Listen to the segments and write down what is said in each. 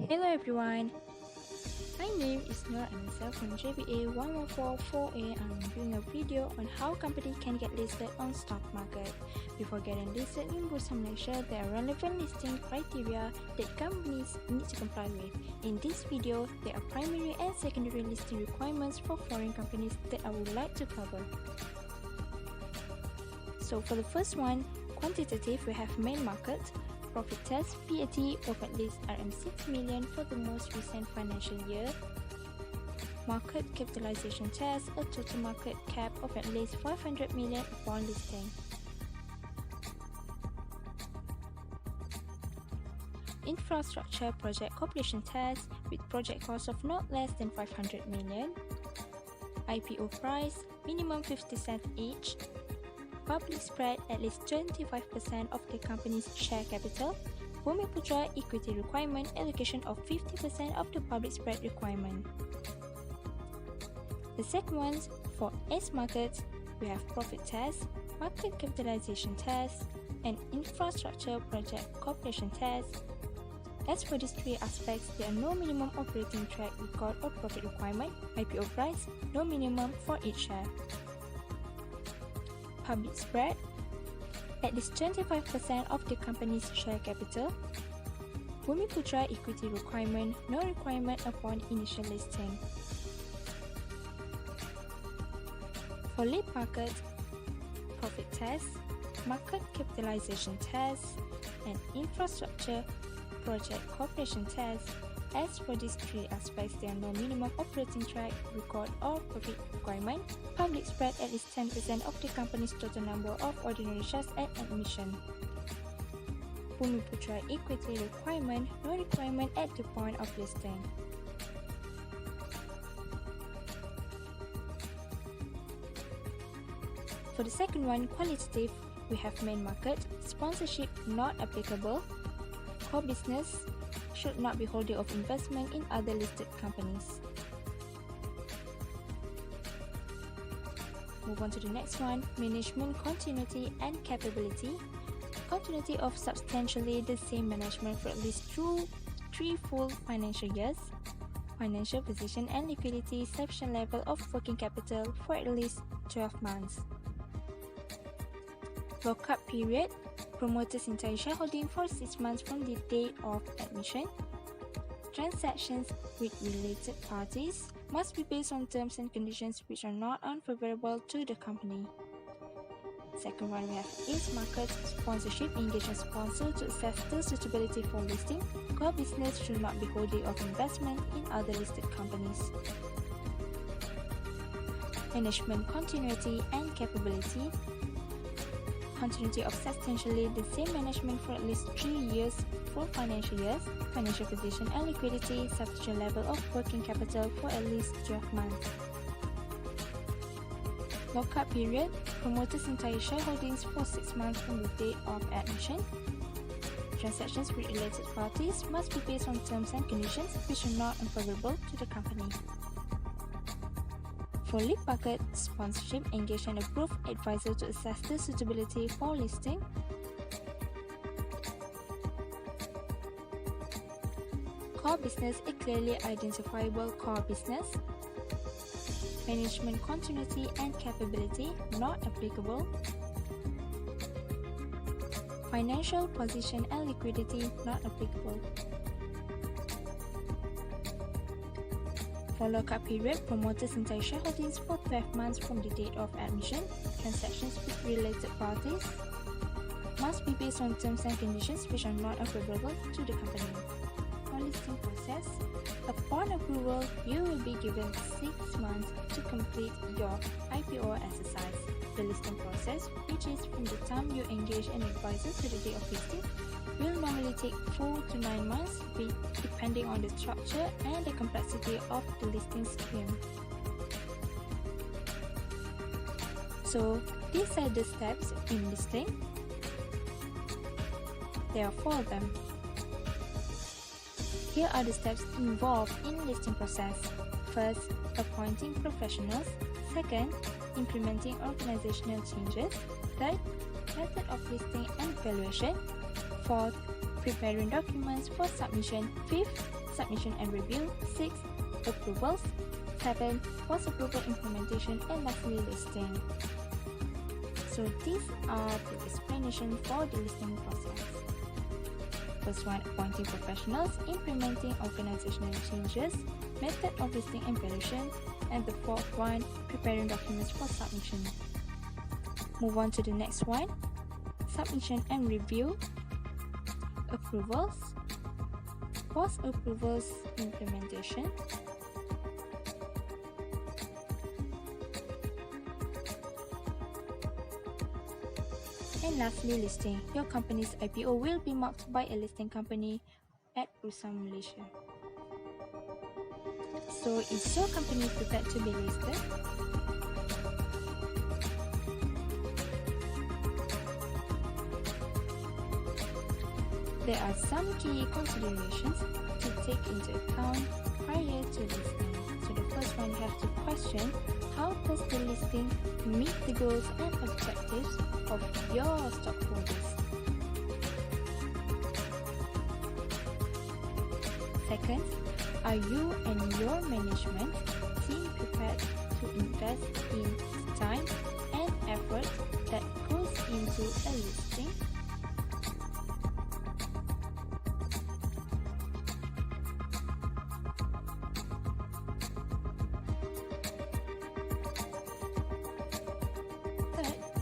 Hello everyone, my name is Nur Anisah JBA1144A and I'm doing a video on how company can get listed on stock market. Before getting listed in Bursa Malaysia, there are relevant listing criteria that companies need to comply with. In this video, there are primary and secondary listing requirements for foreign companies that I would like to cover. So for the first one, quantitative, we have main market, profit test, PAT of at least RM6 million for the most recent financial year. Market capitalization test, a total market cap of at least 500 million upon listing. Infrastructure project completion test with project cost of not less than 500 million. IPO price, minimum 50 cents each. Public spread at least 25% of the company's share capital. Bumiputra equity requirement, allocation of 50% of the public spread requirement. The second one, for S markets, we have profit test, market capitalization test, and infrastructure project completion test. As for these three aspects, there are no minimum operating track record or profit requirement. IPO price, no minimum for each share. Public spread, at least 25% of the company's share capital. Bumiputra equity requirement, no requirement upon initial listing. For lead market, profit test, market capitalization test, and infrastructure project corporation test. As for these three aspects, there are no minimum operating track record or profit requirement. Public spread at least 10% of the company's total number of ordinary shares at admission. Bumiputra equity requirement, no requirement at the point of listing. For the second one, qualitative, we have main market, sponsorship not applicable, core business, should not be holder of investment in other listed companies. Move on to the next one, management continuity and capability. Continuity of substantially the same management for at least 3 full financial years. Financial position and liquidity sufficient level of working capital for at least 12 months. Lock-up period, promoters entire shareholding for 6 months from the date of admission. Transactions with related parties must be based on terms and conditions which are not unfavorable to the company. Second one, we have is market, sponsorship, engage a sponsor to assess the suitability for listing. Core business should not be holding of investment in other listed companies. Management continuity and capability. Continuity of substantially the same management for at least 3 years, 4 financial years. Financial position and liquidity, sufficient level of working capital for at least 12 months. Lock-up period, promoters entire shareholdings for 6 months from the date of admission. Transactions with related parties must be based on terms and conditions which are not unfavorable to the company. For lead market, sponsorship, engage an approved advisor to assess the suitability for listing. Core business, a clearly identifiable core business. Management continuity and capability, not applicable. Financial position and liquidity, not applicable. For lock-up period, promoters entire shareholdings for 12 months from the date of admission. Transactions with related parties must be based on terms and conditions which are not unfavorable to the company. For listing process, upon approval, you will be given 6 months to complete your IPO exercise. The listing process, which is from the time you engage an advisor to the date of listing, will normally take 4 to 9 months depending on the structure and the complexity of the listing scheme. So, these are the steps in listing. There are 4 of them. Here are the steps involved in listing process. First, appointing professionals. Second, implementing organizational changes. Third, method of listing and valuation. Fourth, preparing documents for submission. 5th, submission and review. 6th, approvals. 7th, post-approval implementation, and lastly, listing. So these are the explanations for the listing process. First one, appointing professionals, implementing organizational changes, method of listing and valuation, and the fourth one, preparing documents for submission. Move on to the next one, submission and review, approvals, post-approvals implementation, and lastly, listing. Your company's IPO will be marked by a listing company at Bursa Malaysia. So, is your company prepared to be listed? There are some key considerations to take into account prior to listing. So, the first one, you have to question how does the listing meet the goals and objectives of your stockholders. Second, are you and your management team prepared to invest in time and effort that goes into a listing?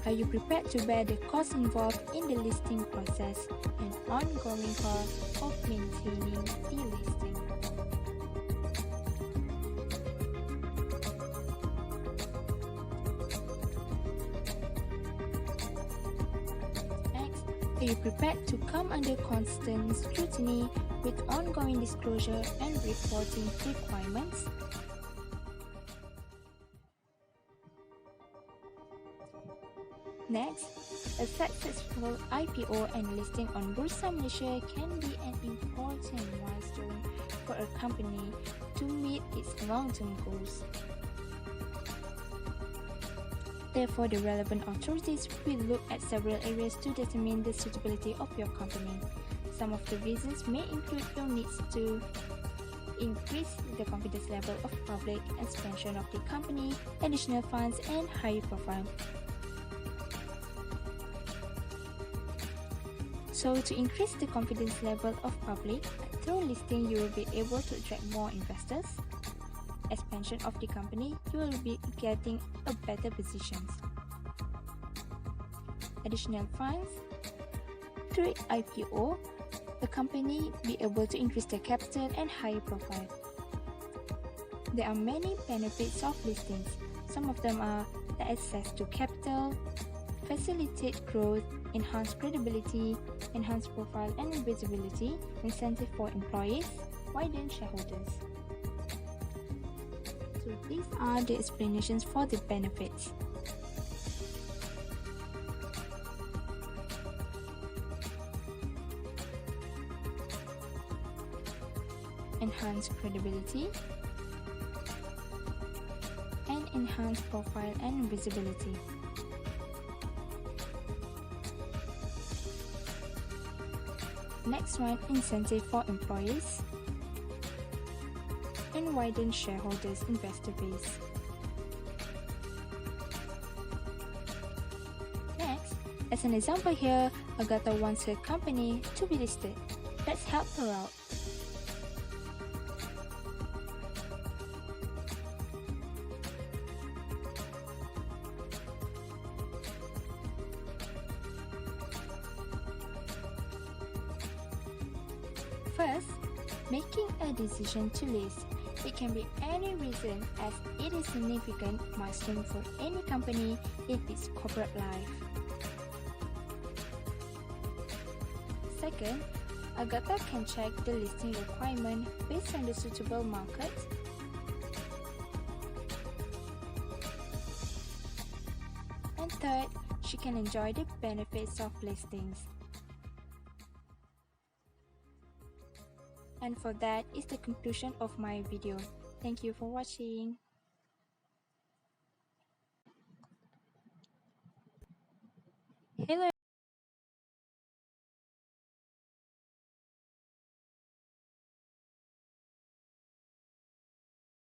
Are you prepared to bear the costs involved in the listing process and ongoing costs of maintaining the listing? Next, are you prepared to come under constant scrutiny with ongoing disclosure and reporting requirements? Next, a successful IPO and listing on Bursa Malaysia can be an important milestone for a company to meet its long-term goals. Therefore, the relevant authorities will look at several areas to determine the suitability of your company. Some of the reasons may include your needs to increase the confidence level of public, expansion of the company, additional funds, and higher profile. So, to increase the confidence level of public, through listing you will be able to attract more investors. Expansion of the company, you will be getting a better position. Additional funds, through IPO, the company be able to increase their capital and higher profile. There are many benefits of listings. Some of them are the access to capital, facilitate growth, enhance credibility, enhance profile and visibility, incentive for employees, widen shareholders. So these are the explanations for the benefits. Enhance credibility and enhance profile and visibility. Next one, incentive for employees and widen shareholders' investor base. Next, as an example here, Agatha wants her company to be listed. Let's help her out. First, making a decision to list. It can be any reason as it is a significant milestone for any company in its corporate life. Second, Agatha can check the listing requirement based on the suitable market. And third, she can enjoy the benefits of listings. And for that is the conclusion of my video. Thank you for watching.